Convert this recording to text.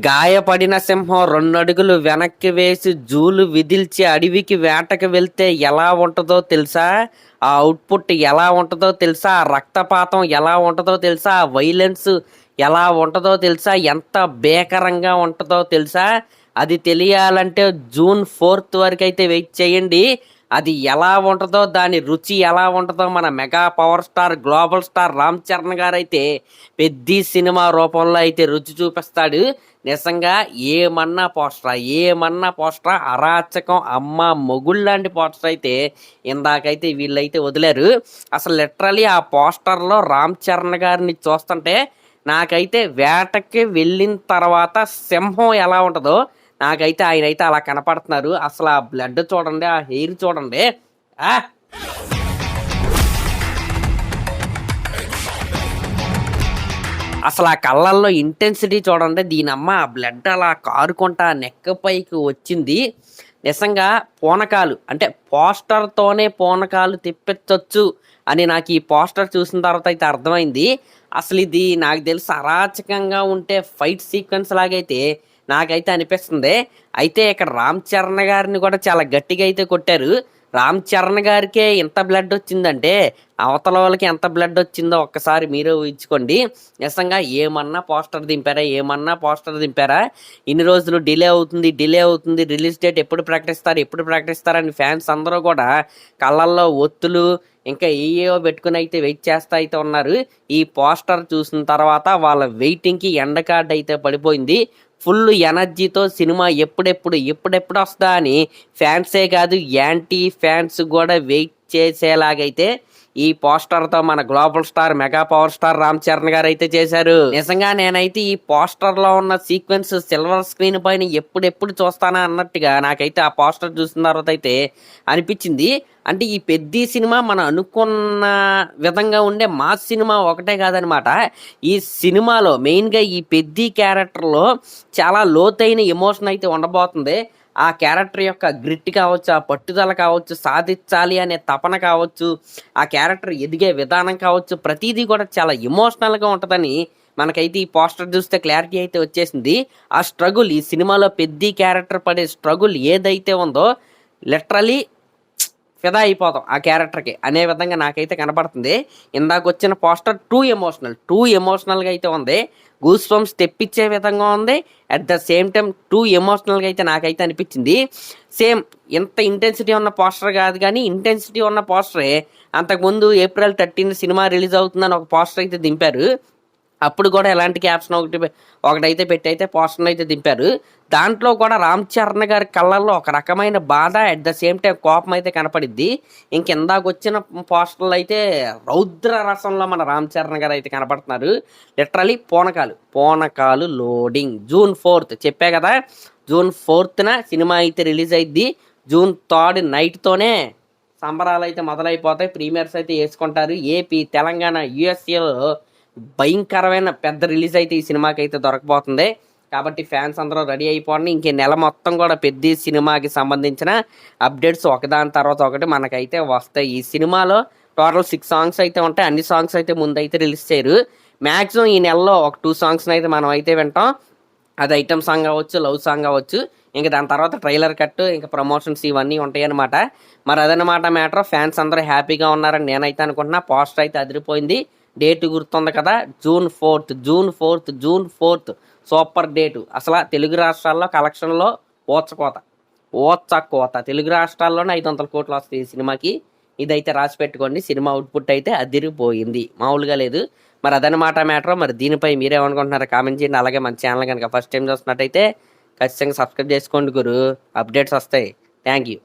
గాయపడిన సింహం 2 అడుగులు వెనక్కి వేసి జూలు విదిల్చి అడవికి వేటకి వెళ్తే ఎలా ఉంటుందో తెలుసా? ఆ అవుట్పుట్ ఎలా ఉంటుందో తెలుసా? ఆ రక్తపాతం ఎలా ఉంటుందో తెలుసా? ఆ వైలెన్స్ ఎలా ఉంటుందో తెలుసా? ఎంత భీకరంగా ఉంటుందో తెలుసా? అది తెలియాలంటే జూన్ 4th వరకు అయితే వెయిట్ చేయండి. అది ఎలా ఉంటుందో, దాని రుచి ఎలా ఉంటుందో మన mega power star, global star Ram Charan గారు అయితే పెద్ద సినిమా రూపంలో అయితే రుచి చూపిస్తాడు. నిజంగా ఏమన్నా పోస్టరా అరాచకం అమ్మ మొగుళ్ళలాంటి పోస్టర్ అయితే ఇందాకైతే వీళ్ళైతే వదిలేరు. అసలు లిటరలీ ఆ పోస్టర్లో రామ్ చరణ్ గారిని చూస్తుంటే నాకైతే వేటకి వెళ్ళిన తర్వాత సింహం ఎలా ఉంటుందో నాకైతే ఆయన అయితే అలా కనపడుతున్నారు. అసలు ఆ బ్లడ్ చూడండి, ఆ హెయిర్ చూడండి. ఆ అసలు ఆ కళ్ళల్లో ఇంటెన్సిటీ చూడండి. దీనమ్మ ఆ బ్లడ్ అలా కారుకుంటా నెక్ పైకి వచ్చింది. నిజంగా పూనకాలు అంటే పోస్టర్తోనే పూనకాలు తెప్పించవచ్చు అని నాకు ఈ పోస్టర్ చూసిన తర్వాత అయితే అర్థమైంది. అసలు ఇది నాకు తెలిసి అరాచకంగా ఉంటే ఫైట్ సీక్వెన్స్ లాగైతే నాకైతే అనిపిస్తుంది. అయితే ఇక్కడ రామ్ చరణ్ గారిని కూడా చాలా గట్టిగా అయితే కొట్టారు. రామ్ చరణ్ గారికే ఇంత బ్లడ్ వచ్చిందంటే అవతల వాళ్ళకి ఎంత బ్లడ్ వచ్చిందో ఒక్కసారి మీరే ఊహించుకోండి. నిజంగా ఏమన్నా పోస్టర్ దింపారా? ఇన్ని రోజులు డిలే అవుతుంది, రిలీజ్ డేట్ ఎప్పుడు ప్రకటిస్తారని ఫ్యాన్స్ అందరూ కూడా కళ్ళల్లో ఒత్తులు ఇంకా ఏవో పెట్టుకుని అయితే వెయిట్ చేస్తూ అయితే ఉన్నారు. ఈ పోస్టర్ చూసిన తర్వాత వాళ్ళ వెయిటింగ్కి ఎండ కార్డ్ అయితే పడిపోయింది. ఫుల్ ఎనర్జీతో సినిమా ఎప్పుడెప్పుడు వస్తుందా అని ఫ్యాన్సే కాదు యాంటీ ఫ్యాన్స్ కూడా వెయిట్ చేసేలాగైతే ఈ పోస్టర్తో మన global star, mega power star Ram Charan గారు అయితే చేశారు. నిజంగా నేనైతే ఈ పోస్టర్లో ఉన్న సీక్వెన్స్ సిల్వర్ స్క్రీన్ పైన ఎప్పుడు చూస్తానా అన్నట్టుగా నాకైతే ఆ పోస్టర్ చూసిన తర్వాత అయితే అనిపించింది. అంటే ఈ పెద్ద సినిమా మనం అనుకున్న విధంగా ఉండే మాస్ సినిమా ఒకటే కాదనమాట. ఈ సినిమాలో మెయిన్గా ఈ పెద్ద క్యారెక్టర్లో చాలా లోతైన ఎమోషన్ అయితే ఉండబోతుంది. ఆ క్యారెక్టర్ యొక్క గ్రిట్ కావచ్చు, ఆ పట్టుదల కావచ్చు, సాధించాలి అనే తపన కావచ్చు, ఆ క్యారెక్టర్ ఎదిగే విధానం కావచ్చు, ప్రతిదీ కూడా చాలా ఎమోషనల్గా ఉంటుందని మనకైతే ఈ పోస్టర్ చూస్తే క్లారిటీ అయితే వచ్చేసింది. ఆ స్ట్రగుల్ ఈ సినిమాలో పెద్ద క్యారెక్టర్ పడే స్ట్రగుల్ ఏదైతే ఉందో లిటరలీ ఫిదా అయిపోతాం ఆ క్యారెక్టర్కి అనే విధంగా నాకైతే కనపడుతుంది. ఇందాక వచ్చిన పోస్టర్ టూ ఎమోషనల్గా అయితే ఉంది. గూస్ బంప్స్ తెప్పించే విధంగా ఉంది. అట్ ద సేమ్ టైం ఎమోషనల్గా అయితే నాకైతే అనిపించింది. సేమ్ ఇంత ఇంటెన్సిటీ ఉన్న పోస్టర్ కాదు కానీ ఇంటెన్సిటీ ఉన్న పోస్టరే అంతకుముందు April 13 సినిమా రిలీజ్ అవుతుందని ఒక పోస్టర్ అయితే దింపారు. అప్పుడు కూడా ఎలాంటి క్యాప్షన్ ఒకటైతే పెట్టి అయితే పోస్టర్ని అయితే దింపారు. దాంట్లో కూడా రామ్ చరణ్ గారి కళ్ళల్లో ఒక రకమైన బాధ, అట్ ద సేమ్ టైం కోపం అయితే కనపడిద్ది. ఇంకెందాక వచ్చిన పోస్టర్లు అయితే రౌద్ర రసంలో మన రామ్ చరణ్ గారు అయితే కనపడుతున్నారు. Literally పూనకాలు loading. June 4th చెప్పా కదా, June 4th సినిమా అయితే రిలీజ్ అయింది. June 3rd నైట్తోనే సంబరాలు అయితే మొదలైపోతాయి. ప్రీమియర్స్ అయితే వేసుకుంటారు. ఏపీ, తెలంగాణ, USA భయంకరమైన పెద్ద రిలీజ్ అయితే ఈ సినిమాకి అయితే దొరకబోతుంది. కాబట్టి ఫ్యాన్స్ అందరూ రెడీ అయిపోండి. ఇంకే నెల మొత్తం కూడా పెద్ద సినిమాకి సంబంధించిన అప్డేట్స్ ఒకదాని తర్వాత ఒకటి మనకైతే వస్తాయి. ఈ సినిమాలో టోటల్ 6 సాంగ్స్ అయితే ఉంటాయి. అన్ని సాంగ్స్ అయితే ముందైతే రిలీజ్ చేయరు. మ్యాక్సిమం ఈ నెలలో ఒక 2 సాంగ్స్ని అయితే మనం అయితే వింటాం. అది ఐటమ్ సాంగ్ అవ్వచ్చు, లవ్ సాంగ్ అవ్వచ్చు. ఇంకా దాని తర్వాత ట్రైలర్ కట్, ఇంకా ప్రమోషన్స్ ఇవన్నీ ఉంటాయి అనమాట. మరి అదనమాట మ్యాటర్. ఫ్యాన్స్ అందరూ హ్యాపీగా ఉన్నారని నేనైతే అనుకుంటున్నా. పోస్టర్ అయితే అదిరిపోయింది. డేట్ గుర్తుంది కదా, June 4th సూపర్ డేటు. అసలు తెలుగు రాష్ట్రాల్లో కలెక్షన్లో ఓచకోత తెలుగు రాష్ట్రాల్లోనే 500 కోట్లు వస్తాయి ఈ సినిమాకి. ఇదైతే రాసి పెట్టుకోండి. సినిమా అవుట్పుట్ అయితే అదిరిపోయింది, మామూలుగా లేదు. మరి అదనమాట మ్యాటర్. మరి దీనిపై మీరేమనుకుంటున్నారో కామెంట్ చేయండి. అలాగే మన ఛానల్ కనుక ఫస్ట్ టైం చూస్తున్నట్టయితే ఖచ్చితంగా సబ్స్క్రైబ్ చేసుకోండి గురు, అప్డేట్స్ వస్తాయి. Thank you.